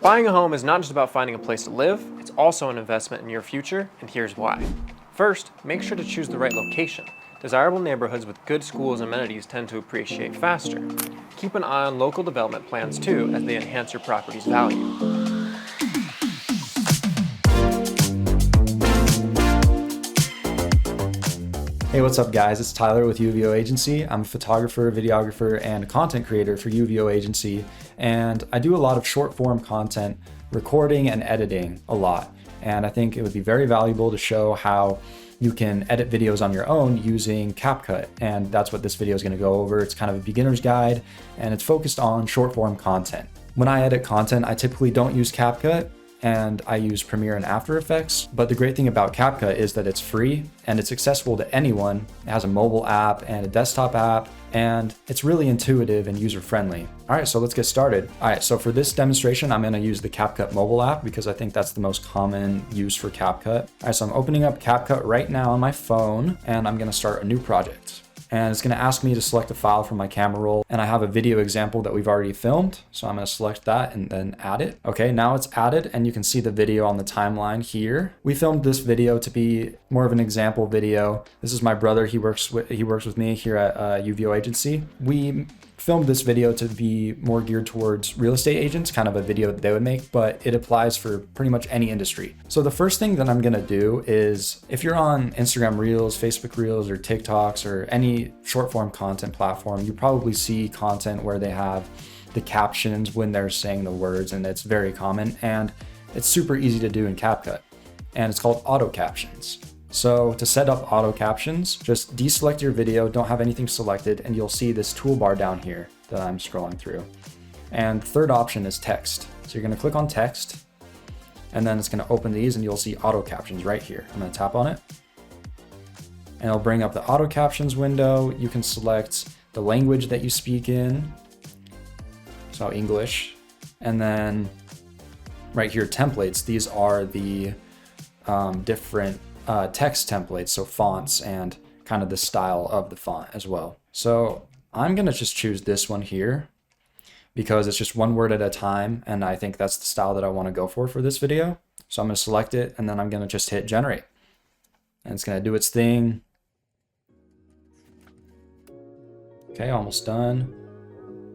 Buying a home is not just about finding a place to live, it's also an investment in your future, and here's why. First, make sure to choose the right location. Desirable neighborhoods with good schools and amenities tend to appreciate faster. Keep an eye on local development plans too, as they enhance your property's value. Hey, what's up guys? It's Tyler with UVO Agency. I'm a photographer, videographer, and content creator for UVO Agency, and I do a lot of short form content, recording and editing a lot. And I think it would be very valuable to show how you can edit videos on your own using CapCut. And that's what this video is going to go over. It's kind of a beginner's guide, and it's focused on short form content. When I edit content, I typically don't use CapCut, and I use Premiere and After Effects. But the great thing about CapCut is that it's free and it's accessible to anyone. It has a mobile app and a desktop app, and it's really intuitive and user-friendly. All right, so let's get started. All right, so for this demonstration, I'm gonna use the CapCut mobile app because I think that's the most common use for CapCut. All right, so I'm opening up CapCut right now on my phone, and I'm gonna start a new project. And it's gonna ask me to select a file from my camera roll, and I have a video example that we've already filmed, so I'm gonna select that and then add it. Okay, now it's added, and you can see the video on the timeline here. We filmed this video to be more of an example video. This is my brother. He works with me here at UVO Agency. We filmed this video to be more geared towards real estate agents, kind of a video that they would make, but it applies for pretty much any industry. So the first thing that I'm gonna do is, if you're on Instagram Reels, Facebook Reels, or TikToks, or any short form content platform, you probably see content where they have the captions when they're saying the words, and it's very common, and it's super easy to do in CapCut, and it's called auto captions. So to set up auto captions, just deselect your video, don't have anything selected, and you'll see this toolbar down here that I'm scrolling through. And the third option is text. So you're gonna click on text, and then it's gonna open these, and you'll see auto captions right here. I'm gonna tap on it, and it'll bring up the auto captions window. You can select the language that you speak in, so English, and then right here, templates. These are the different text templates, so fonts and kind of the style of the font as well. So I'm gonna just choose this one here because it's just one word at a time, and I think that's the style that I wanna go for this video. So I'm gonna select it, and then I'm gonna just hit generate. And it's gonna do its thing. Okay, almost done.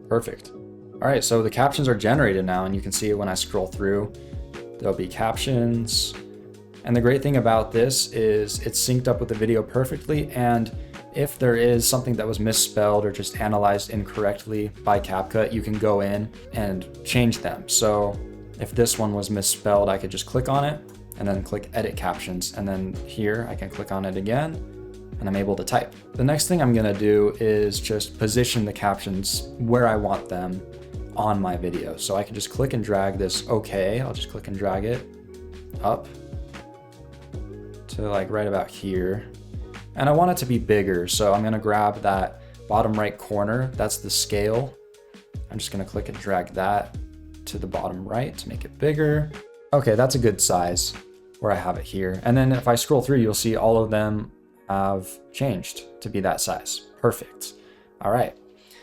Perfect. All right, so the captions are generated now, and you can see it when I scroll through. There'll be captions. And the great thing about this is it's synced up with the video perfectly, and if there is something that was misspelled or just analyzed incorrectly by CapCut, you can go in and change them. So if this one was misspelled, I could just click on it and then click edit captions, and then here I can click on it again and I'm able to type. The next thing I'm gonna do is just position the captions where I want them on my video. So I can just click and drag this okay. I'll just click and drag it up to like right about here. And I want it to be bigger, so I'm gonna grab that bottom right corner. That's the scale. I'm just gonna click and drag that to the bottom right to make it bigger. Okay, that's a good size where I have it here. And then if I scroll through, you'll see all of them have changed to be that size. Perfect. All right.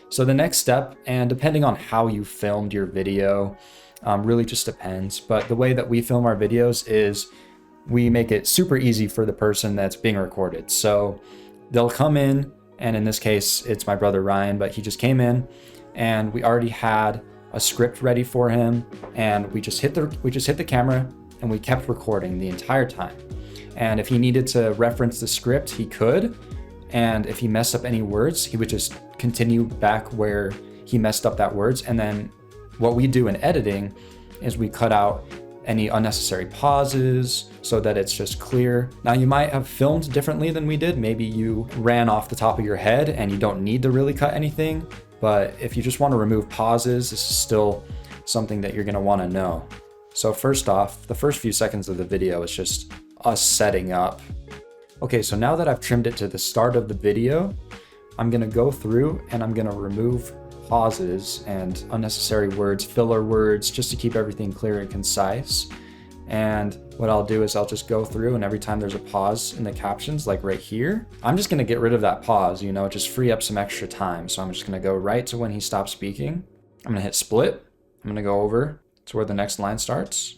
So the next step, and depending on how you filmed your video, really just depends. But the way that we film our videos is we make it super easy for the person that's being recorded. So they'll come in, and in this case, it's my brother Ryan, but he just came in and we already had a script ready for him, and we just hit the camera and we kept recording the entire time. And if he needed to reference the script, he could. And if he messed up any words, he would just continue back where he messed up that words. And then what we do in editing is we cut out any unnecessary pauses so that it's just clear. Now you might have filmed differently than we did. Maybe you ran off the top of your head and you don't need to really cut anything. But if you just want to remove pauses, this is still something that you're going to want to know. So first off, the first few seconds of the video is just us setting up. Okay, so now that I've trimmed it to the start of the video, I'm going to go through and I'm going to remove pauses and unnecessary words, filler words, just to keep everything clear and concise. And what I'll do is I'll just go through, and every time there's a pause in the captions, like right here, I'm just gonna get rid of that pause, just free up some extra time. So I'm just gonna go right to when he stops speaking. I'm gonna hit split. I'm gonna go over to where the next line starts.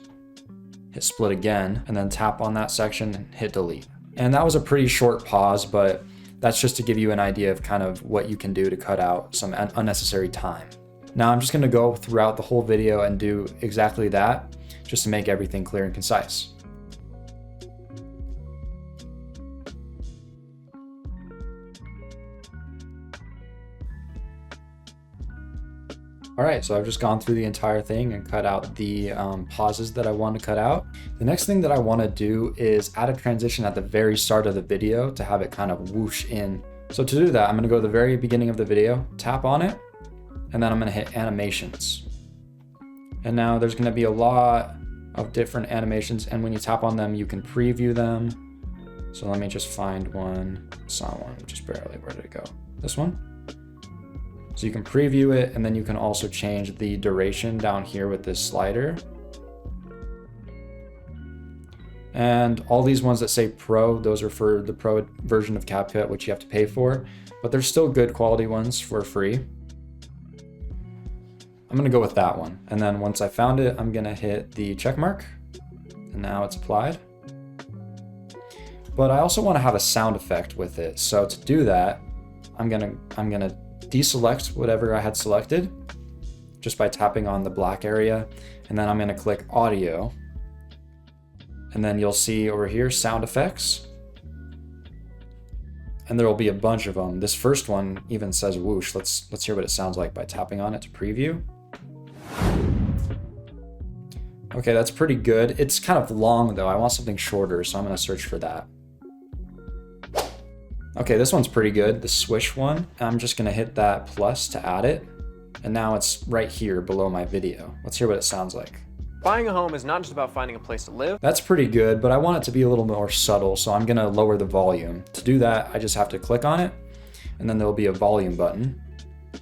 Hit split again, and then tap on that section and hit delete. And that was a pretty short pause, but that's just to give you an idea of kind of what you can do to cut out some unnecessary time. Now I'm just gonna go throughout the whole video and do exactly that, just to make everything clear and concise. All right, so I've just gone through the entire thing and cut out the pauses that I want to cut out. The next thing that I want to do is add a transition at the very start of the video to have it kind of whoosh in. So to do that, I'm going to go to the very beginning of the video, tap on it, and then I'm going to hit animations. And now there's going to be a lot of different animations, and when you tap on them, you can preview them. So let me just find one. Saw one, just barely. Where did it go? This one? So you can preview it, and then you can also change the duration down here with this slider. And all these ones that say Pro, those are for the Pro version of CapCut, which you have to pay for, but they're still good quality ones for free. I'm gonna go with that one. And then once I found it, I'm gonna hit the check mark, and now it's applied. But I also wanna have a sound effect with it. So to do that, I'm gonna deselect whatever I had selected just by tapping on the black area, and then I'm going to click audio, and then you'll see over here sound effects, and there will be a bunch of them. This first one even says whoosh. Let's hear what it sounds like by tapping on it to preview. Okay, that's pretty good. It's kind of long though. I want something shorter, so I'm going to search for that. Okay, this one's pretty good, the swish one. I'm just gonna hit that plus to add it. And now it's right here below my video. Let's hear what it sounds like. Buying a home is not just about finding a place to live. That's pretty good, but I want it to be a little more subtle, so I'm gonna lower the volume. To do that, I just have to click on it, and then there'll be a volume button.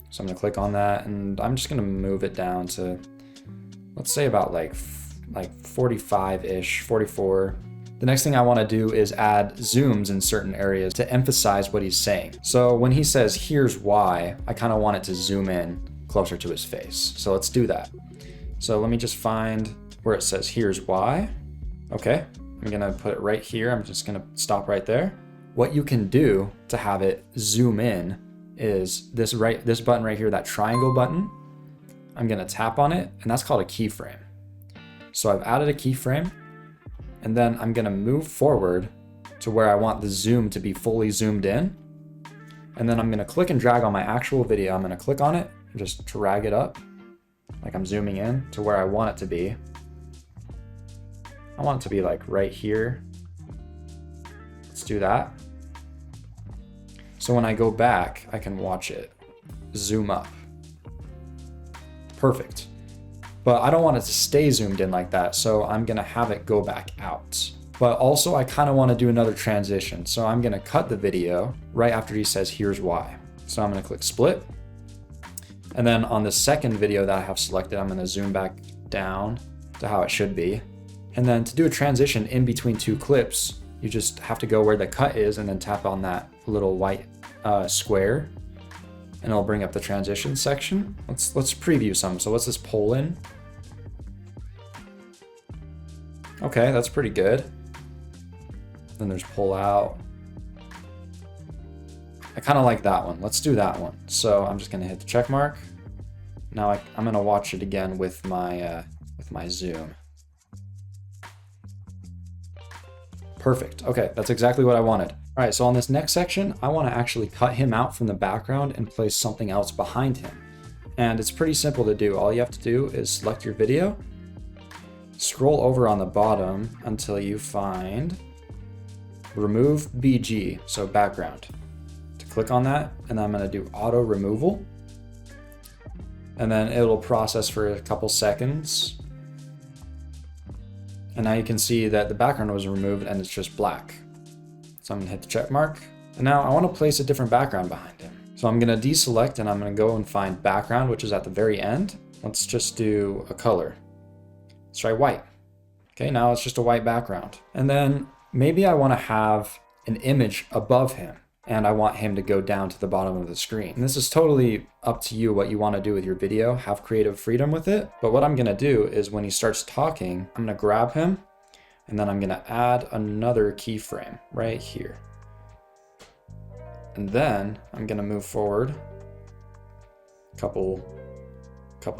So I'm gonna click on that, and I'm just gonna move it down to, let's say about like 45-ish, 44. The next thing I want to do is add zooms in certain areas to emphasize what he's saying. So when he says, here's why, I kind of want it to zoom in closer to his face. So let's do that. So let me just find where it says, here's why. Okay, I'm going to put it right here. I'm just going to stop right there. What you can do to have it zoom in is this button right here, that triangle button. I'm going to tap on it, and that's called a keyframe. So I've added a keyframe. And then I'm gonna move forward to where I want the zoom to be fully zoomed in. And then I'm gonna click and drag on my actual video. I'm gonna click on it and just drag it up like I'm zooming in to where I want it to be. I want it to be like right here. Let's do that. So when I go back, I can watch it zoom up. Perfect. But I don't want it to stay zoomed in like that, so I'm gonna have it go back out. But also I kind of want to do another transition, so I'm gonna cut the video right after he says, here's why. So I'm gonna click split. And then on the second video that I have selected, I'm gonna zoom back down to how it should be. And then to do a transition in between two clips, you just have to go where the cut is and then tap on that little white square, and it'll bring up the transition section. Let's preview some. So what's this pull in? Okay, that's pretty good. Then there's pull out. I kind of like that one. Let's do that one. So I'm just gonna hit the check mark. Now I'm gonna watch it again with my zoom. Perfect. Okay, that's exactly what I wanted. All right, so on this next section, I want to actually cut him out from the background and place something else behind him. And it's pretty simple to do. All you have to do is select your video, scroll over on the bottom until you find remove BG, so background. To click on that, and then I'm going to do auto removal. And then it'll process for a couple seconds. And now you can see that the background was removed and it's just black. So I'm gonna hit the check mark. And now I want to place a different background behind him. So I'm gonna deselect and I'm gonna go and find background, which is at the very end. Let's just do a color. Let's try white. Okay, now it's just a white background. And then maybe I want to have an image above him. and I want him to go down to the bottom of the screen. And this is totally up to you what you want to do with your video, have creative freedom with it. But what I'm going to do is when he starts talking, I'm going to grab him and then I'm going to add another keyframe right here. And then I'm going to move forward a couple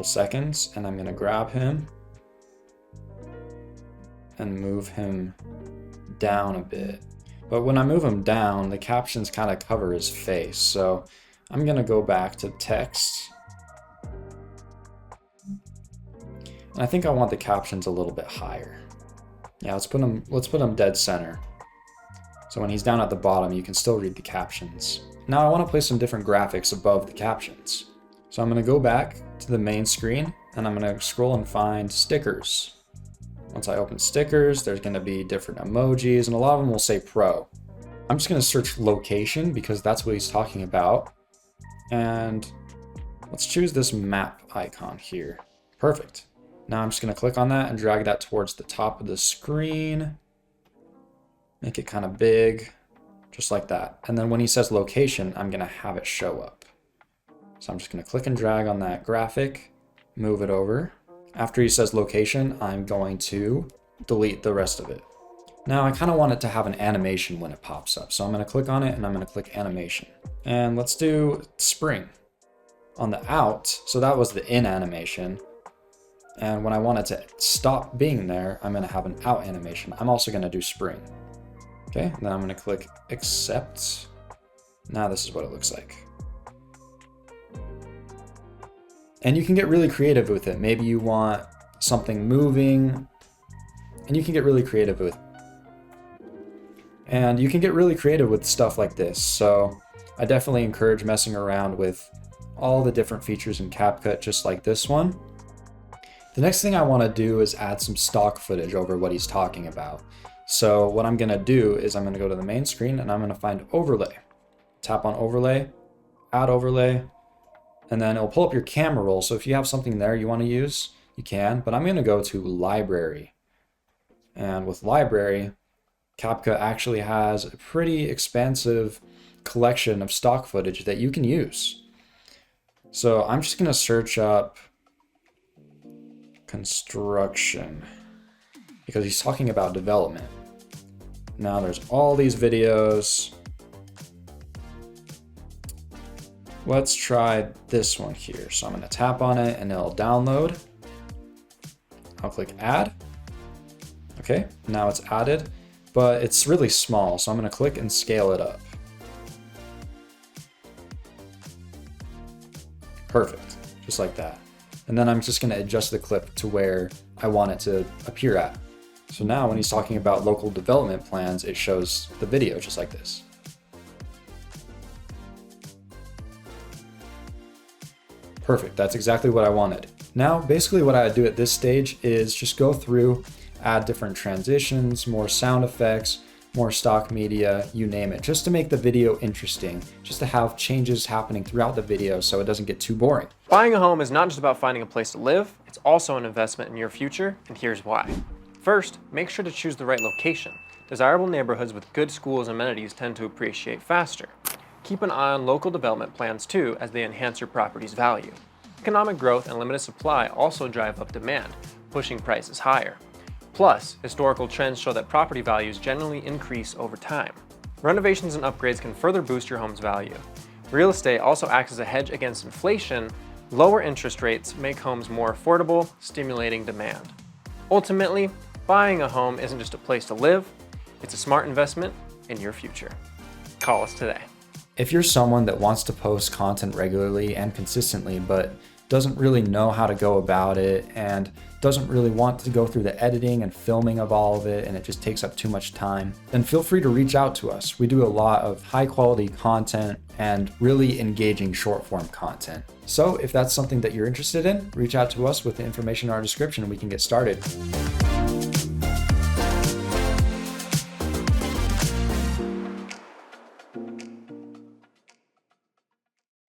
seconds and I'm going to grab him and move him down a bit. But when I move him down, the captions kind of cover his face. So I'm going to go back to text. And I think I want the captions a little bit higher. Yeah, let's put him dead center. So when he's down at the bottom, you can still read the captions. Now I want to place some different graphics above the captions. So I'm going to go back to the main screen and I'm going to scroll and find stickers. Once I open stickers, there's going to be different emojis and a lot of them will say pro. I'm just going to search location because that's what he's talking about. And let's choose this map icon here. Perfect. Now I'm just going to click on that and drag that towards the top of the screen. Make it kind of big, just like that. And then when he says location, I'm going to have it show up. So I'm just going to click and drag on that graphic, move it over. After he says location, I'm going to delete the rest of it. Now I kind of want it to have an animation when it pops up. So I'm going to click on it and I'm going to click animation. And let's do spring. On the out, so that was the in animation. And when I want it to stop being there, I'm going to have an out animation. I'm also going to do spring. Okay, and then I'm going to click accept. Now this is what it looks like. And you can get really creative with it. Maybe you want something moving, and you can get really creative with stuff like this. So I definitely encourage messing around with all the different features in CapCut, just like this one. The next thing I want to do is add some stock footage over what he's talking about. So what I'm going to do is I'm going to go to the main screen and I'm going to find overlay. Tap on overlay, add overlay, and then it'll pull up your camera roll. So if you have something there you want to use, you can, but I'm going to go to library. And with library, CapCut actually has a pretty expansive collection of stock footage that you can use. So I'm just going to search up construction because he's talking about development. Now there's all these videos. Let's try this one here. So I'm going to tap on it and it'll download. I'll click add. Okay, now it's added, but it's really small. So I'm going to click and scale it up. Perfect, just like that. And then I'm just going to adjust the clip to where I want it to appear at. So now when he's talking about local development plans, it shows the video just like this. Perfect, that's exactly what I wanted. Now, basically what I do at this stage is just go through, add different transitions, more sound effects, more stock media, you name it, just to make the video interesting, just to have changes happening throughout the video so it doesn't get too boring. Buying a home is not just about finding a place to live, it's also an investment in your future, and here's why. First, make sure to choose the right location. Desirable neighborhoods with good schools and amenities tend to appreciate faster. Keep an eye on local development plans too, as they enhance your property's value. Economic growth and limited supply also drive up demand, pushing prices higher. Plus, historical trends show that property values generally increase over time. Renovations and upgrades can further boost your home's value. Real estate also acts as a hedge against inflation. Lower interest rates make homes more affordable, stimulating demand. Ultimately, buying a home isn't just a place to live, it's a smart investment in your future. Call us today. If you're someone that wants to post content regularly and consistently, but doesn't really know how to go about it and doesn't really want to go through the editing and filming of all of it and it just takes up too much time, then feel free to reach out to us. We do a lot of high quality content and really engaging short form content. So if that's something that you're interested in, reach out to us with the information in our description and we can get started.